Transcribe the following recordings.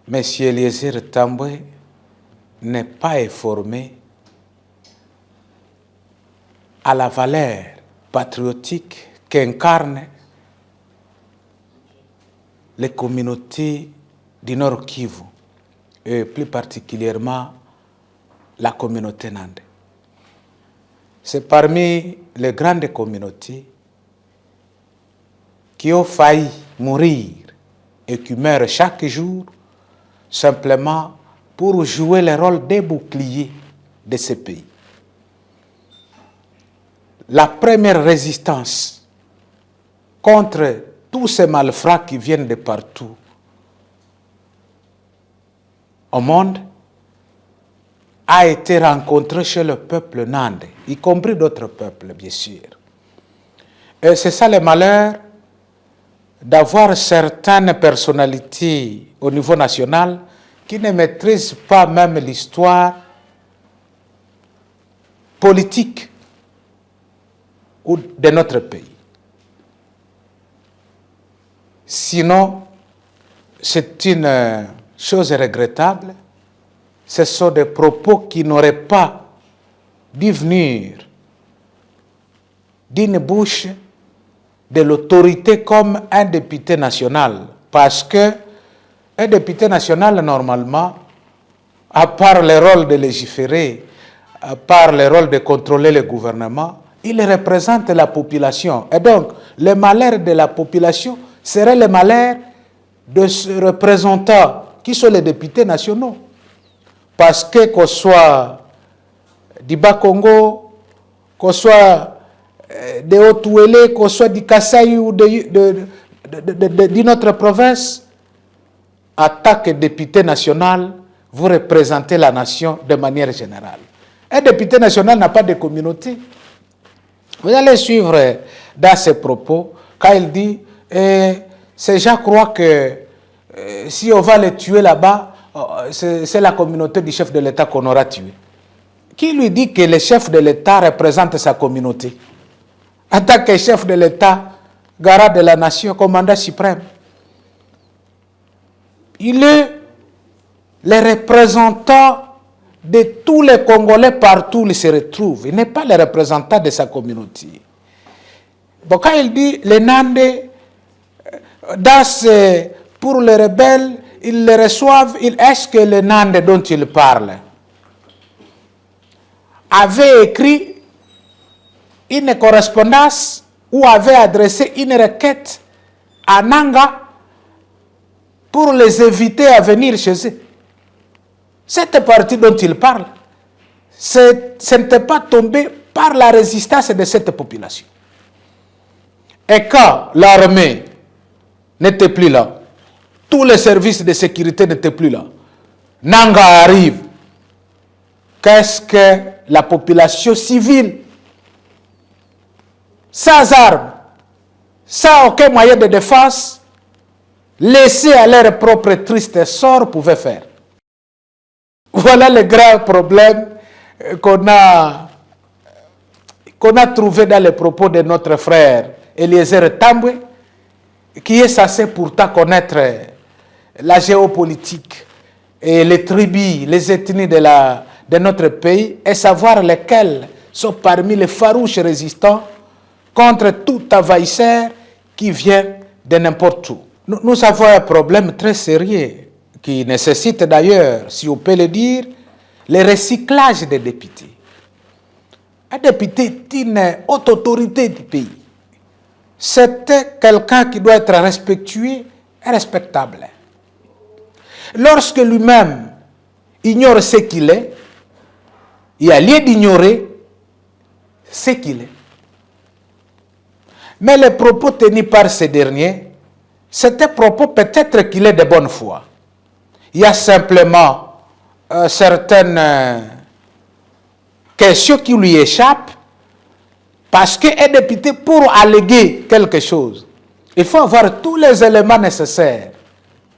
M. Eliezer Tambwe n'est pas informé à la valeur patriotique qu'incarnent les communautés du Nord Kivu, et plus particulièrement la communauté Nande. C'est parmi les grandes communautés qui ont failli mourir et qui meurent chaque jour simplement pour jouer le rôle des boucliers de ces pays. La première résistance contre tous ces malfrats qui viennent de partout au monde a été rencontrée chez le peuple Nande, y compris d'autres peuples, bien sûr. Et c'est ça le malheur d'avoir certaines personnalités au niveau national qui ne maîtrisent pas même l'histoire politique de notre pays. Sinon, c'est une chose regrettable. Ce sont des propos qui n'auraient pas dû venir d'une bouche de l'autorité comme un député national. Parce que un député national, normalement, à part le rôle de légiférer, à part le rôle de contrôler le gouvernement, il représente la population. Et donc, le malheur de la population serait le malheur de ce représentant qui sont les députés nationaux. Parce que qu'on soit du Bas-Congo, qu'on soit de Haut-Ouélé, qu'on soit du Kasaï ou d'une autre province, en tant que député national, vous représentez la nation de manière générale. Un député national n'a pas de communauté. Vous allez suivre dans ses propos, quand il dit ces gens croient que si on va les tuer là-bas, c'est la communauté du chef de l'État qu'on aura tué. Qui lui dit que le chef de l'État représente sa communauté? En tant que chef de l'État, garant de la nation, commandant suprême, il est le représentant de tous les Congolais partout où ils se retrouvent. Il n'est pas le représentant de sa communauté. Bon, quand il dit les Nande, pour les rebelles, ils les reçoivent, est-ce que les Nande dont il parle avait écrit une correspondance ou avait adressé une requête à Nanga pour les éviter à venir chez eux? Cette partie dont il parle, ce n'était pas tombé par la résistance de cette population. Et quand l'armée n'était plus là, tous les services de sécurité n'étaient plus là, Nanga arrive. Qu'est-ce que la population civile, sans armes, sans aucun moyen de défense, laissés à leur propre triste sort, pouvait faire? Voilà le grand problème qu'on a trouvé dans les propos de notre frère Eliezer Tambwe, qui est censé pourtant connaître la géopolitique et les tribus, les ethnies de notre pays, et savoir lesquelles sont parmi les farouches résistants contre tout envahisseur qui vient de n'importe où. Nous avons un problème très sérieux qui nécessite d'ailleurs, si on peut le dire, le recyclage des députés. Un député est une haute autorité du pays. C'est quelqu'un qui doit être respectueux et respectable. Lorsque lui-même ignore ce qu'il est, il y a lieu d'ignorer ce qu'il est. Mais les propos tenus par ces derniers, c'était propos peut-être qu'il est de bonne foi. Il y a simplement certaines questions qui lui échappent parce qu'un député, pour alléguer quelque chose, il faut avoir tous les éléments nécessaires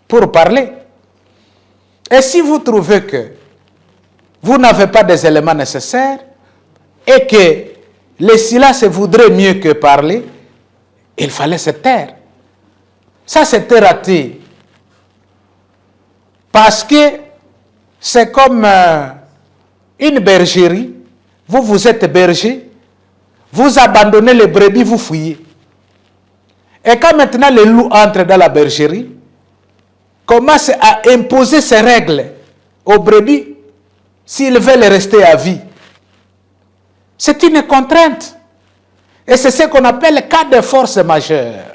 pour parler. Et si vous trouvez que vous n'avez pas des éléments nécessaires et que le silence voudrait mieux que parler, il fallait se taire. Ça, c'était raté. Parce que c'est comme une bergerie. Vous êtes berger, vous abandonnez les brebis, vous fuyez. Et quand maintenant le loup entre dans la bergerie, commence à imposer ses règles aux brebis s'ils veulent rester à vie. C'est une contrainte. Et c'est ce qu'on appelle le cas de force majeure,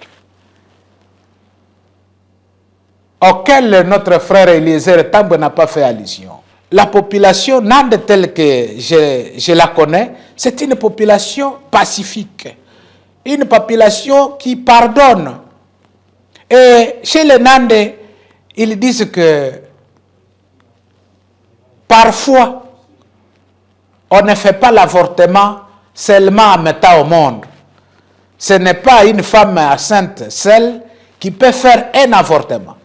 auquel notre frère Eliezer Tambwe n'a pas fait allusion. La population nande telle que je la connais, c'est une population pacifique, une population qui pardonne. Et chez les Nandais, ils disent que parfois, on ne fait pas l'avortement seulement en mettant au monde. Ce n'est pas une femme enceinte seule qui peut faire un avortement.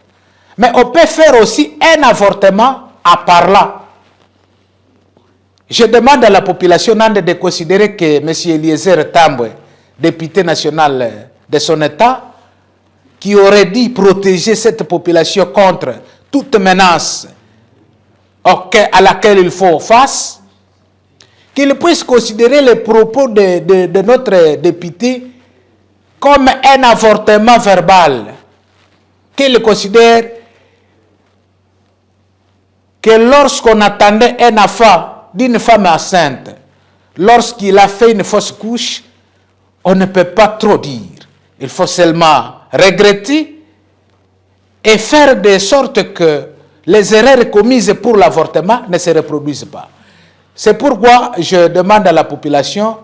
Mais on peut faire aussi un avortement en parlant. Je demande à la population nande de considérer que M. Eliezer Tambwe, député national de son État, qui aurait dû protéger cette population contre toute menace à laquelle il faut face, qu'il puisse considérer les propos de notre député comme un avortement verbal, qu'il considère que lorsqu'on attendait un enfant d'une femme enceinte, lorsqu'il a fait une fausse couche, on ne peut pas trop dire. Il faut seulement regretter et faire de sorte que les erreurs commises pour l'avortement ne se reproduisent pas. C'est pourquoi je demande à la population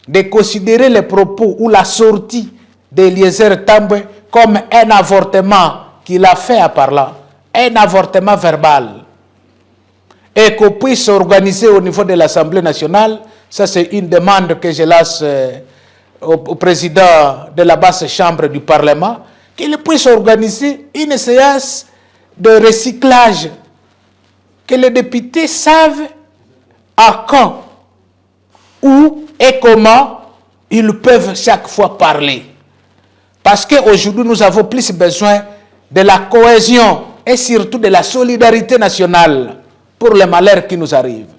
de considérer les propos ou la sortie d'Eliezer Tambwe comme un avortement qu'il a fait à parlant, un avortement verbal. Et qu'on puisse organiser au niveau de l'Assemblée nationale, ça c'est une demande que je lance au président de la basse chambre du Parlement, qu'il puisse organiser une séance de recyclage, que les députés savent à quand, où et comment ils peuvent chaque fois parler. Parce qu'aujourd'hui, nous avons plus besoin de la cohésion et surtout de la solidarité nationale pour les malheurs qui nous arrivent.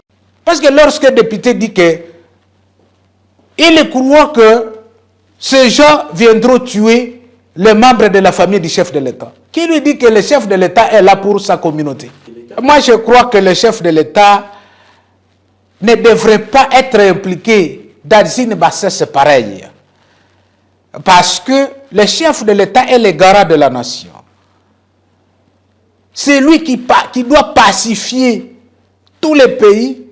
Parce que lorsqu'un député dit que il croit que ces gens viendront tuer les membres de la famille du chef de l'État, qui lui dit que le chef de l'État est là pour sa communauté. Moi, je crois que le chef de l'État ne devrait pas être impliqué dans une bassesse pareille. Parce que le chef de l'État est le garant de la nation. C'est lui qui doit pacifier tous les pays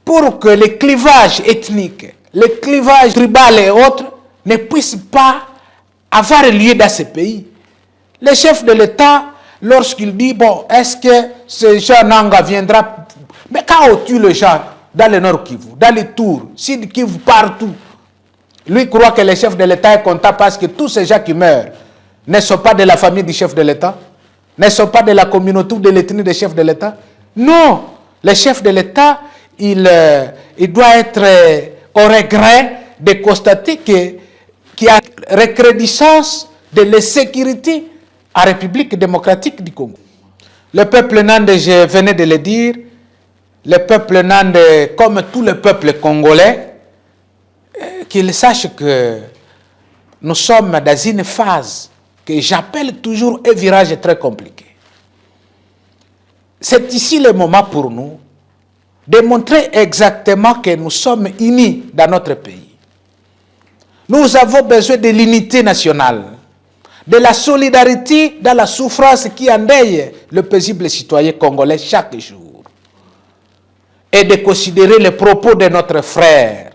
pour que les clivages ethniques, les clivages tribaux et autres ne puissent pas avoir lieu dans ces pays. Le chef de l'État, lorsqu'il dit, bon, est-ce que ce Jean Nanga viendra? Mais quand on tue les gens dans le Nord Kivu, dans les Tours, Sud Kivu, partout, lui croit que le chef de l'État est content parce que tous ces gens qui meurent ne sont pas de la famille du chef de l'État, ne sont pas de la communauté ou de l'ethnie du chef de l'État. Non, le chef de l'État, il doit être au regret de constater qu'il y a recrudescence de l'insécurité en République démocratique du Congo. Le peuple nandais, je venais de le dire, le peuple nandais, comme tout le peuple congolais, qu'il sache que nous sommes dans une phase que j'appelle toujours un virage très compliqué. C'est ici le moment pour nous de montrer exactement que nous sommes unis dans notre pays. Nous avons besoin de l'unité nationale, de la solidarité dans la souffrance qui endeuille le paisible citoyen congolais chaque jour, et de considérer les propos de notre frère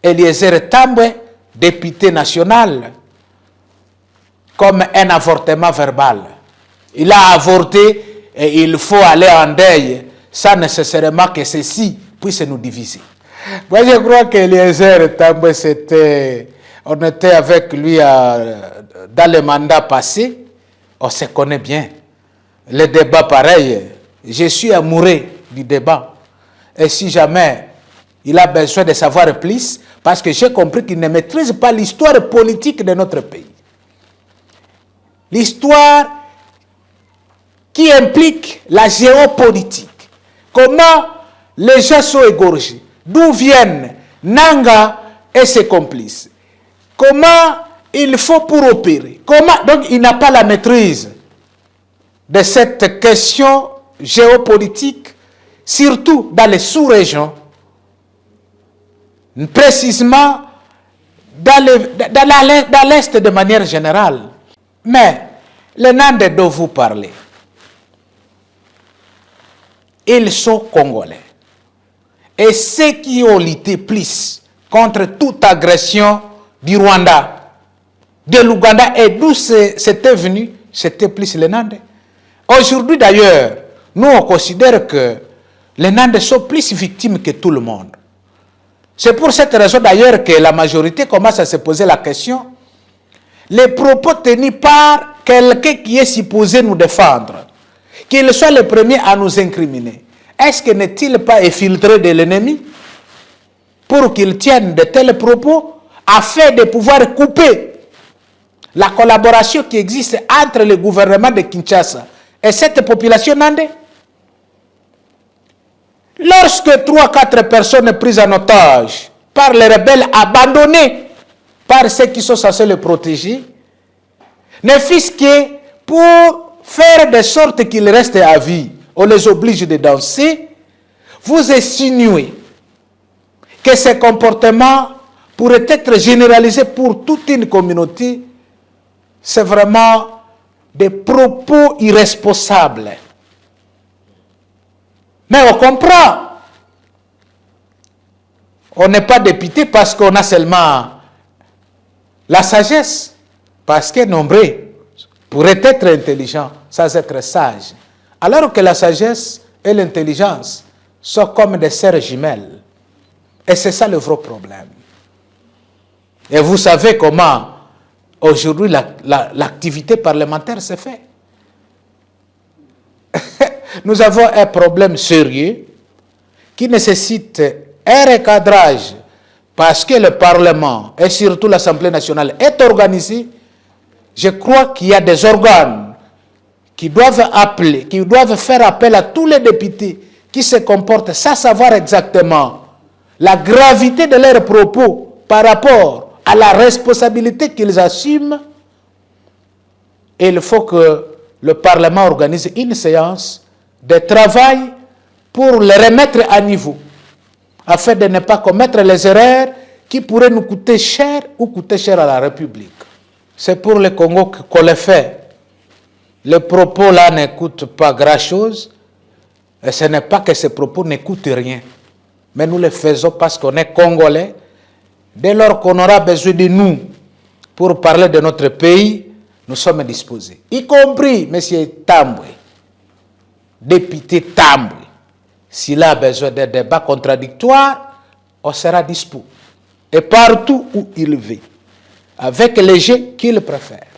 Eliezer Tambwe, député national, comme un avortement verbal. Il a avorté et il faut aller en deuil sans nécessairement que ceci puisse nous diviser. Moi, je crois qu'Eliezer Tambwe, on était avec lui dans le mandat passé, on se connaît bien. Les débats pareils, je suis amoureux du débat. Et si jamais il a besoin de savoir plus, parce que j'ai compris qu'il ne maîtrise pas l'histoire politique de notre pays. L'histoire qui implique la géopolitique. Comment les gens sont égorgés? D'où viennent Nanga et ses complices? Comment il faut pour opérer? Comment? Donc il n'a pas la maîtrise de cette question géopolitique, surtout dans les sous-régions, précisément dans l'Est de manière générale. Mais les Nandais dont vous parlez, ils sont congolais. Et ceux qui ont lutté plus contre toute agression du Rwanda, de l'Ouganda et d'où c'était venu, c'était plus les Nandais. Aujourd'hui d'ailleurs, nous on considère que les Nandais sont plus victimes que tout le monde. C'est pour cette raison d'ailleurs que la majorité commence à se poser la question. Les propos tenus par quelqu'un qui est supposé nous défendre, qu'il soit le premier à nous incriminer, est-ce que n'est-il pas infiltré de l'ennemi pour qu'il tienne de tels propos afin de pouvoir couper la collaboration qui existe entre le gouvernement de Kinshasa et cette population nandée? Lorsque 3-4 personnes prises en otage par les rebelles abandonnés par ceux qui sont censés les protéger, ne fût-ce que pour faire de sorte qu'ils restent à vie, on les oblige de danser, vous insinuez que ces comportements pourraient être généralisés pour toute une communauté. C'est vraiment des propos irresponsables. Mais on comprend. On n'est pas député parce qu'on a seulement la sagesse. Parce que nombreux pourraient être intelligents sans être sages. Alors que la sagesse et l'intelligence sont comme des sœurs jumelles. Et c'est ça le vrai problème. Et vous savez comment aujourd'hui l'activité parlementaire se fait. Nous avons un problème sérieux qui nécessite un recadrage parce que le Parlement et surtout l'Assemblée nationale est organisée. Je crois qu'il y a des organes qui doivent faire appel à tous les députés qui se comportent sans savoir exactement la gravité de leurs propos par rapport à la responsabilité qu'ils assument. Et il faut que le Parlement organise une séance de travail pour les remettre à niveau, afin de ne pas commettre les erreurs qui pourraient nous coûter cher ou coûter cher à la République. C'est pour le Congo qu'on le fait. Les propos là n'écoutent pas grand-chose, et ce n'est pas que ces propos n'écoutent rien, mais nous les faisons parce qu'on est Congolais. Dès lors qu'on aura besoin de nous pour parler de notre pays, nous sommes disposés, y compris M. Tambwe, député Tambwe. S'il a besoin de débats contradictoires, on sera dispo. Et partout où il vit, avec les jeux qu'il préfère.